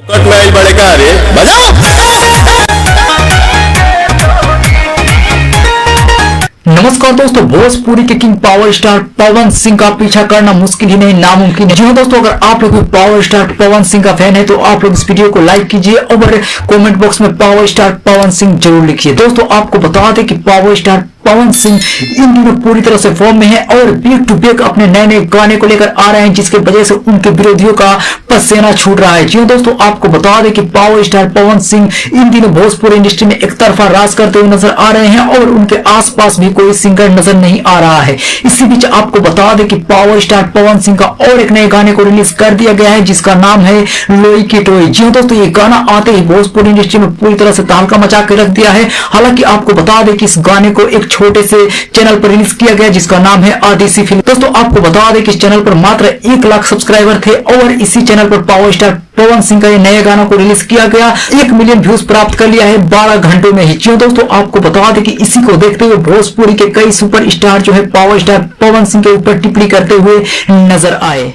Cut में बड़े का रे बजाओ। नमस्कार दोस्तों, भोजपुरी के king power star Pawan Singh का पीछा करना मुश्किल ही नहीं नामुमकिन है। जी हाँ दोस्तों, अगर आप लोग पावर स्टार पवन सिंह का फैन है तो आप लोग इस वीडियो को लाइक कीजिए और कमेंट बॉक्स में पावर स्टार पवन सिंह जरूर लिखिए। दोस्तों आपको बता दें कि पावर स्टार पवन सिंह इन दिनों पूरी तरह से फॉर्म में है और बैक टू बैक अपने नए नए गाने को लेकर आ रहे हैं, जिसके वजह से उनके विरोधियों का पसीना छूट रहा है। जी दोस्तों, आपको बता दें कि पावर स्टार पवन सिंह इन दिनों भोजपुरी इंडस्ट्री में एक तरफा राज करते हुए नजर आ रहे हैं और उनके आसपास भी कोई सिंगर नजर नहीं आ रहा है। इसी बीच आपको बता दें कि पावर स्टार पवन सिंह का और एक नए गाने को रिलीज कर दिया गया है, जिसका नाम है लोई की टोई। जी दोस्तों, ये गाना आते ही भोजपुरी इंडस्ट्री में पूरी तरह से तहलका मचा के रख दिया है। हालांकि आपको बता दें कि इस गाने को एक छोटे से चैनल पर रिलीज किया गया, जिसका नाम है आरडीसी फिल्म। दोस्तों आपको बता दें कि इस चैनल पर मात्र 1 लाख सब्सक्राइबर थे और इसी चैनल पर पावर स्टार पवन सिंह का ये नए गानों को रिलीज किया गया। 1 मिलियन व्यूज प्राप्त कर लिया है 12 घंटों में ही। क्यों दोस्तों, आपको बता दें कि इसी को देखते हुए भोजपुरी के कई सुपर स्टार जो है पावर स्टार पवन सिंह के ऊपर टिप्पणी करते हुए नजर आए।